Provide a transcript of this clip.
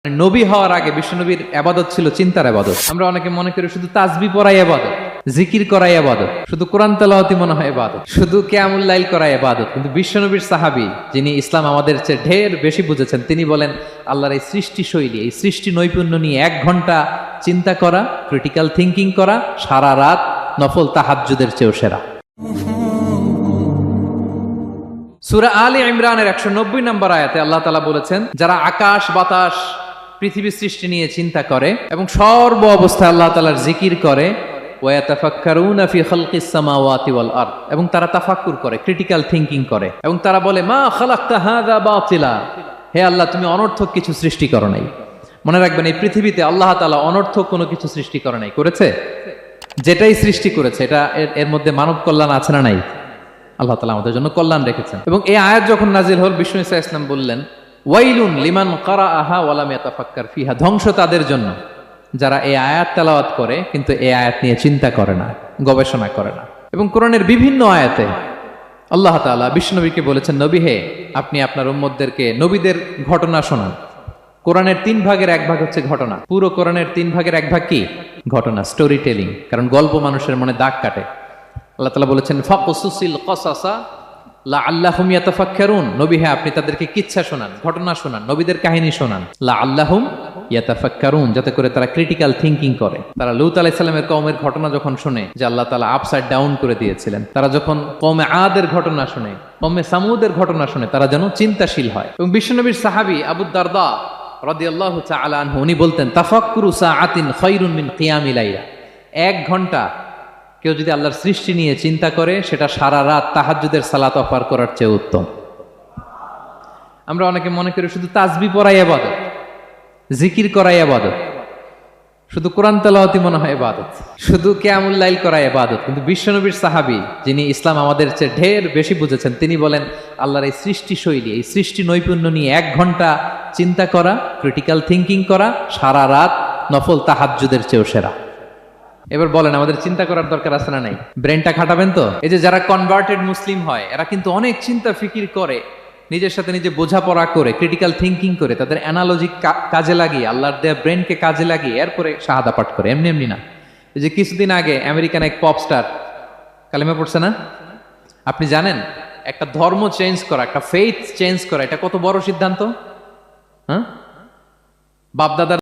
নবী হওয়ার আগে বিশ্বনবীর ইবাদত ছিল চিন্তার ইবাদত। আমরা অনেকে মনে করি শুধু তাসবিহ পড়াই ইবাদত, জিকির করাই ইবাদত, শুধু কোরআন তেলাওয়াতই মনে হয় ইবাদত, শুধু কিয়ামুল লাইল করাই ইবাদত। কিন্তু বিশ্বনবীর সাহাবী যিনি ইসলাম আমাদের চেয়ে ঢের বেশি বুঝেছেন, তিনি বলেন আল্লাহর এই সৃষ্টি শৈলী, এই সৃষ্টি নৈপুণ্য নিয়ে 1 ঘন্টা চিন্তা করা, ক্রিটিক্যাল থিঙ্কিং করা, সারা রাত নফল তাহাজ্জুদের চেয়েও সেরা। সূরা আলে ইমরানের 190 নম্বর আয়াতে আল্লাহ তাআলা বলেছেন, যারা আকাশ বাতাস পৃথিবী সৃষ্টি নিয়ে চিন্তা করে এবং সর্ব অবস্থায় আল্লাহ তাআলার জিকির করে, ওয়া ইয়াতাফাক্কারুনা ফি খালকিস সামাওয়াতি ওয়াল আরদ, এবং তারা তাফাক্কুর করে, ক্রিটিক্যাল থিঙ্কিং করে, এবং তারা বলে মা খালাকতা হাযা বাতিলা, হে আল্লাহ তুমি অনর্থক কিছু সৃষ্টি করো নাই। মনে রাখবেন, এই পৃথিবীতে আল্লাহ তাআলা অনর্থক কোনো কিছু সৃষ্টি করে নাই, করেছে? যেটাই সৃষ্টি করেছে এটা এর মধ্যে মানব কল্যাণ আছে না নাই? আল্লাহ তাআলা আমাদের জন্য কল্যাণ রেখেছেন। এবং এই আয়াত যখন নাজিল হল, বিষ্ণু ঈসা ইসলাম বললেন, ওয়াইলুন লিমান কারাআহা ওয়া লাম ইয়াতাফাক্কার ফিহা, ধ্বংস তাদের জন্য যারা এই আয়াত তেলাওয়াত করে কিন্তু এই আয়াত নিয়ে চিন্তা করে না, গবেষণা করে না। এবং কোরআনের বিভিন্ন আয়াতে আল্লাহ তাআলা বিশ্বনবীকে বলেছেন, নবী হে, আপনি আপনার উম্মতদেরকে নবীদের ঘটনা শোনান। কোরআনের 3 ভাগের 1 ভাগ হচ্ছে ঘটনা। পুরো কোরআনের 3 ভাগের 1 ভাগ কি? ঘটনা, স্টোরি টেলিং। কারণ গল্প মানুষের মনে দাগ কাটে। আল্লাহ তাআলা বলেছেন, ফাকুসুসিল কসাসা লাআল্লাহুম ইয়াতাফাক্কারুন, নবী হে আপনি তাদেরকে কিচ্ছা শোনান, ঘটনা শোনান, নবীদের কাহিনী শোনান, লাআল্লাহুম ইয়াতাফাক্কারুন, যাতে করে তারা ক্রিটিক্যাল থিঙ্কিং করে। তারা লূত আলাইহিস সালামের কওমের ঘটনা যখন শুনে যে আল্লাহ তাআলা আপসাইড ডাউন করে দিয়েছিলেন, তারা যখন কওমে আদের ঘটনা শুনে, কওমে সামুদের ঘটনা শুনে, তারা যেন চিন্তাশীল হয়। এবং বিশ্বনবীর সাহাবী আবু দারদা রাদিয়াল্লাহু তাআলা আনহু, উনি বলতেন, তাফাক্কুরু সাআতিন খায়রুন মিন কিয়ামিল লাইলা, 1 ঘন্টা কেউ যদি আল্লাহর সৃষ্টি নিয়ে চিন্তা করে, সেটা সারা রাত তাহাজ্জুদের সালাত পার করার চেয়ে উত্তম। আমরা অনেকে মনে করি শুধু তাসবিহ পড়াই ইবাদত, জিকির করাই ইবাদত, শুধু কোরআন তেলাওয়াতই মনে হয় ইবাদত, শুধু কিয়ামুল লাইল করাই ইবাদত। কিন্তু বিশ্বনবীর সাহাবী যিনি ইসলাম আমাদের চেয়ে ঢের বেশি বুঝেছেন, তিনি বলেন আল্লাহর এই সৃষ্টি শৈলী, এই সৃষ্টি নৈপুণ্য নিয়ে 1 ঘন্টা চিন্তা করা, ক্রিটিক্যাল থিঙ্কিং করা, সারা রাত নফল তাহাজ্জুদের চেয়েও সেরা। এবার বলেন, আমাদের চিন্তা করার দরকার আছে না নাই? ব্রেনটা খাটাবেন তো? এই যে যারা কনভার্টেড মুসলিম হয়, এরা কিন্তু অনেক চিন্তা ফিকির করে, নিজের সাথে নিজে বোঝাপড়া করে, ক্রিটিক্যাল থিঙ্কিং করে, তাদের অ্যানালজি কাজে লাগিয়ে, আল্লাহর দেয়া ব্রেনকে কাজে লাগিয়ে এরপরে শাহাদা পাঠ করে, এমনি এমনি না। এই যে কিছুদিন আগে আমেরিকান এক পপ স্টার কালেমা পড়ছে না? আপনি জানেন একটা ধর্ম চেঞ্জ করা, একটা ফেইথ চেঞ্জ করা, এটা কত বড় সিদ্ধান্ত? হ্যাঁ, বাপদাদার